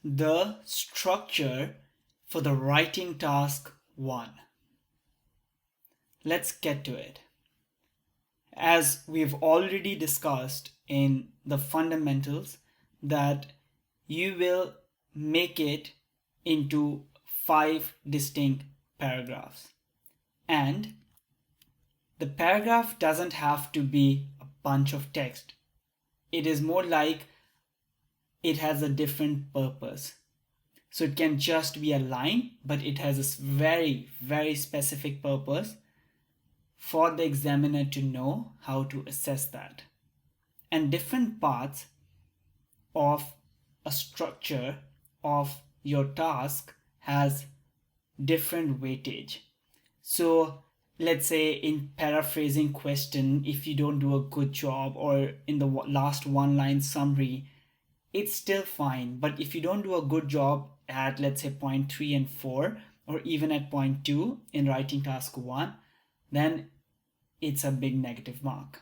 the structure for the writing task 1. Let's get to it. As we've already discussed in the fundamentals, that you will make it into 5 distinct paragraphs. And the paragraph doesn't have to be a bunch of text. It is more like it has a different purpose. So it can just be a line, but it has a very, very specific purpose for the examiner to know how to assess that. And different parts of a structure of your task has different weightage. So let's say in paraphrasing question, if you don't do a good job, or in the last one line summary, it's still fine. But if you don't do a good job at, let's say, point 3 and 4, or even at point 2 in writing task 1, then it's a big negative mark.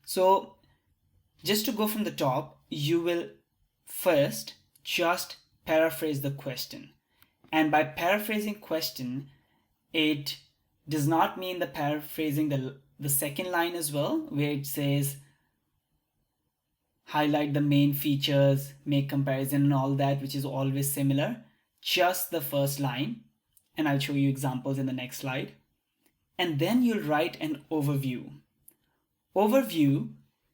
So just to go from the top, you will first just paraphrase the question. And by paraphrasing question, it does not mean the paraphrasing the second line as well, where it says highlight the main features, make comparison and all that, which is always similar. Just the first line, and I'll show you examples in the next slide. And then you'll write an overview. Overview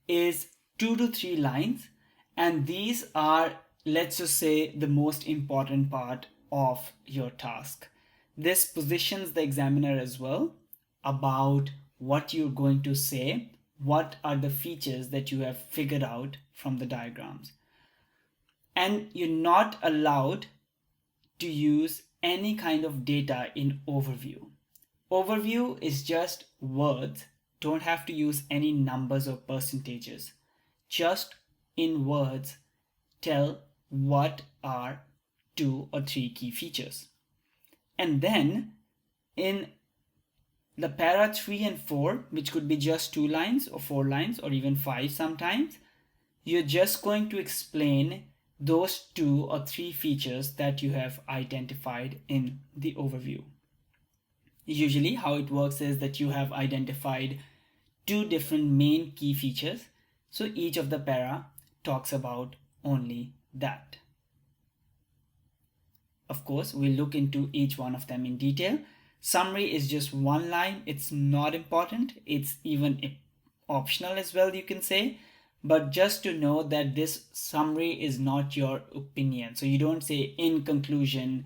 is 2 to 3 lines, and these are, let's just say, the most important part of your task. This positions the examiner as well about what you're going to say, what are the features that you have figured out from the diagrams. And you're not allowed to use any kind of data in overview. Overview is just words. Don't have to use any numbers or percentages. Just in words, tell what are 2 or 3 key features. And then in the para 3 and 4, which could be just 2 lines or 4 lines or even 5 sometimes, you're just going to explain those 2 or 3 features that you have identified in the overview. Usually how it works is that you have identified 2 different main key features. So each of the para talks about only that. Of course, we'll look into each one of them in detail. Summary is just 1 line. It's not important. It's even optional as well, you can say. But just to know that this summary is not your opinion. So you don't say in conclusion,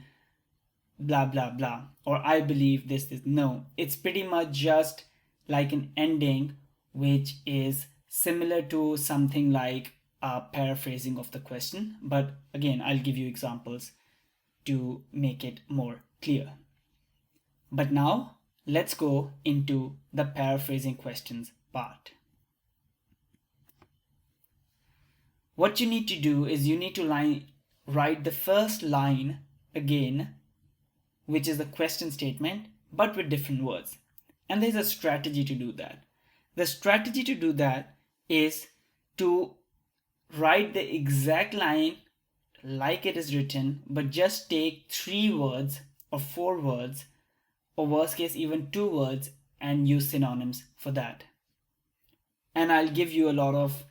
blah, blah, blah, or I believe this. No, it's pretty much just like an ending, which is similar to something like a paraphrasing of the question. But again, I'll give you examples to make it more clear. But now let's go into the paraphrasing questions part. What you need to do is you need to write the first line again, which is the question statement, but with different words. And there's a strategy to do that. The strategy to do that is to write the exact line like it is written, but just take 3 words or 4 words, or worst case even 2 words, and use synonyms for that. And I'll give you a lot of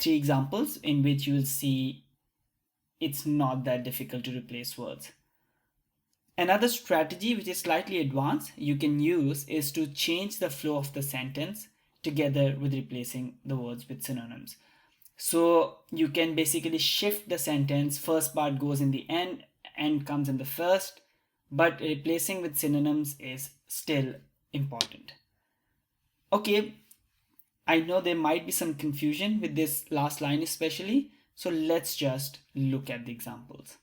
3 examples in which you will see it's not that difficult to replace words. Another strategy, which is slightly advanced, you can use is to change the flow of the sentence together with replacing the words with synonyms. So you can basically shift the sentence. First part goes in the end comes in the first, but replacing with synonyms is still important. Okay, I know there might be some confusion with this last line especially, so let's just look at the examples.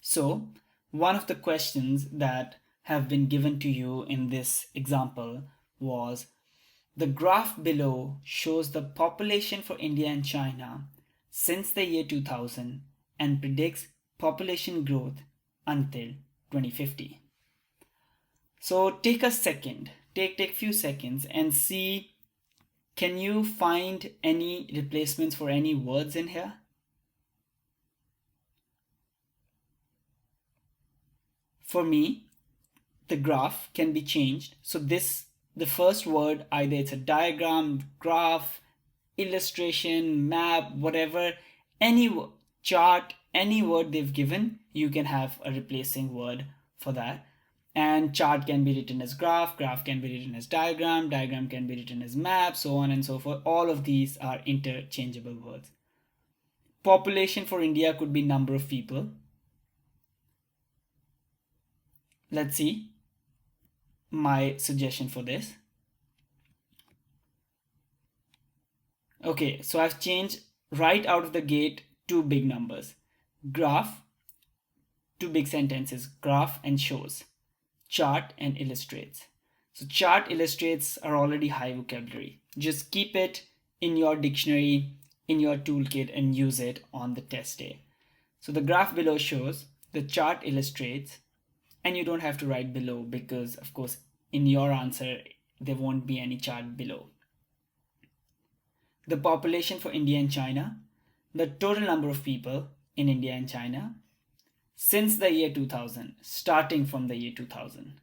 So one of the questions that have been given to you in this example was, the graph below shows the population for India and China since the year 2000 and predicts population growth until 2050. So take a second, take few seconds and see, can you find any replacements for any words in here? for me, the graph can be changed. So the first word, either it's a diagram, graph, illustration, map, whatever, any chart, any word they've given, you can have a replacing word for that. And chart can be written as graph, graph can be written as diagram, diagram can be written as map, so on and so forth. All of these are interchangeable words. Population for India could be number of people. Let's see my suggestion for this. Okay, so I've changed right out of the gate two big numbers. Graph, two big sentences, graph and shows. Chart and illustrates. So chart, illustrates are already high vocabulary. Just keep it in your dictionary, in your toolkit, and use it on the test day. So the graph below shows, the chart illustrates, and you don't have to write below because, of course, in your answer, there won't be any chart below. The population for India and China, the total number of people in India and China since the year 2000, starting from the year 2000,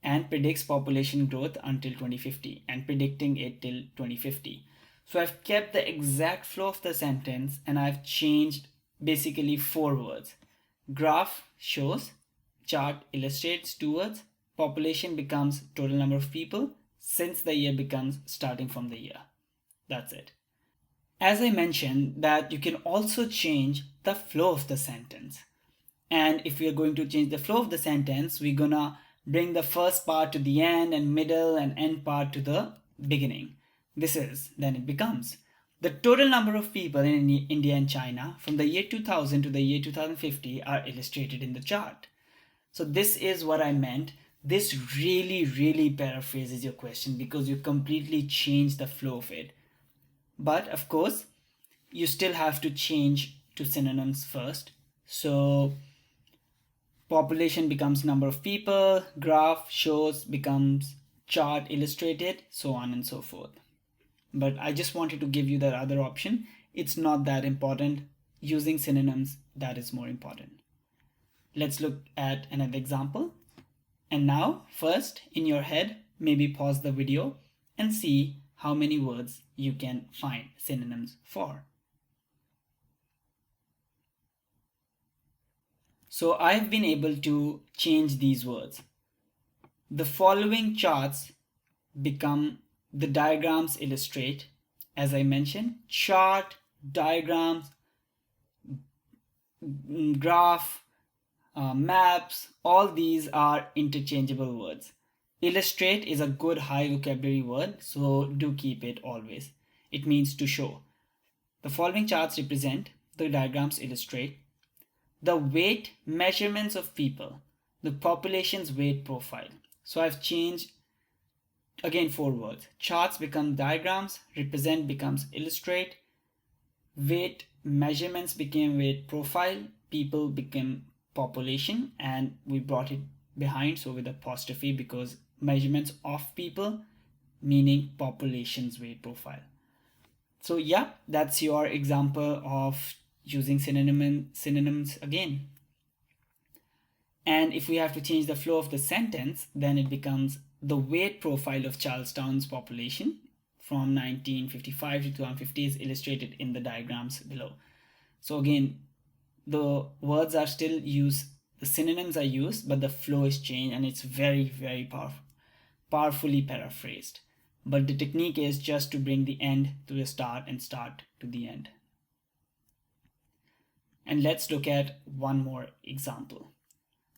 and predicts population growth until 2050 and predicting it till 2050. So I've kept the exact flow of the sentence and I've changed basically 4 words. Graph shows, chart illustrates 2 words, population becomes total number of people, since the year becomes starting from the year. That's it. As I mentioned, that you can also change the flow of the sentence. And if we are going to change the flow of the sentence, we're gonna bring the first part to the end and middle and end part to the beginning. Then it becomes, the total number of people in India and China from the year 2000 to the year 2050 are illustrated in the chart. So this is what I meant. This really paraphrases your question because you completely change the flow of it. But of course, you still have to change to synonyms first. So population becomes number of people, graph shows becomes chart illustrated, so on and so forth. But I just wanted to give you that other option. It's not that important. Using synonyms, that is more important. Let's look at another example. And now, first, in your head, maybe pause the video and see how many words you can find synonyms for. So I've been able to change these words. The following charts become the diagrams illustrate. As I mentioned, chart, diagrams, graph, maps, all these are interchangeable words. Illustrate is a good high vocabulary word, so do keep it always. It means to show. The following charts represent, the diagrams illustrate, the weight measurements of people, the population's weight profile. So I've changed again 4 words. Charts become diagrams, represent becomes illustrate, weight measurements became weight profile, people became population, and we brought it behind, so with apostrophe, because measurements of people meaning population's weight profile. So yeah, that's your example of using synonyms again. And if we have to change the flow of the sentence, then it becomes the weight profile of Charlestown's population from 1955 to 2050 is illustrated in the diagrams below. So again, the words are still used, the synonyms are used, but the flow is changed and it's very powerfully paraphrased. But the technique is just to bring the end to the start and start to the end. And let's look at one more example.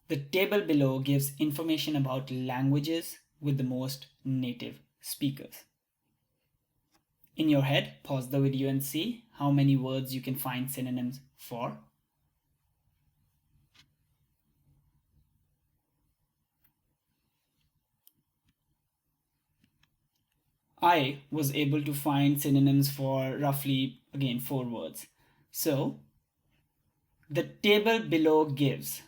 The table below gives information about languages with the most native speakers. In your head, pause the video and see how many words you can find synonyms for. I was able to find synonyms for roughly, again, 4 words. So, the table below gives.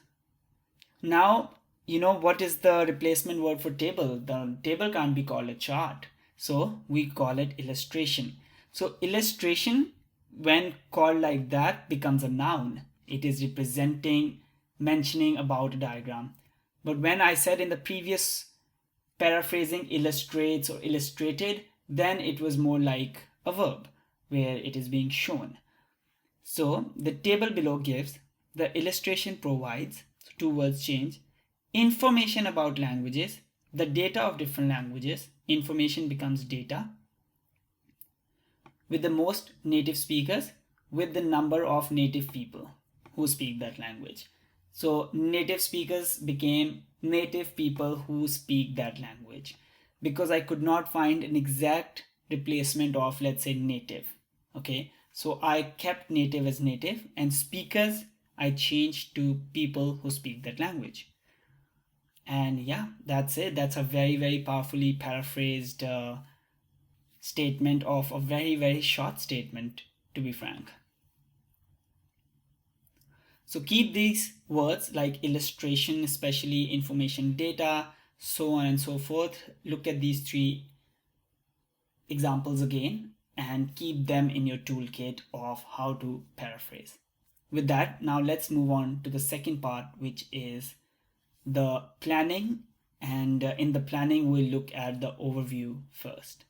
Now, you know what is the replacement word for table? The table can't be called a chart. So, we call it illustration. So, illustration, when called like that, becomes a noun. It is representing, mentioning about a diagram. But when I said in the previous paraphrasing illustrates or illustrated, then it was more like a verb where it is being shown. So the table below gives, the illustration provides, so two words change, information about languages, the data of different languages, information becomes data, with the most native speakers, with the number of native people who speak that language. So native speakers became native people who speak that language, because I could not find an exact replacement of, let's say, native. Okay, so I kept native as native, and speakers I changed to people who speak that language. And yeah, that's it. That's a very, very powerfully paraphrased statement of a very, very short statement, to be frank. So keep these words like illustration, especially information, data, so on and so forth. Look at these three examples again and keep them in your toolkit of how to paraphrase. With that, now let's move on to the second part, which is the planning. And in the planning, we'll look at the overview first.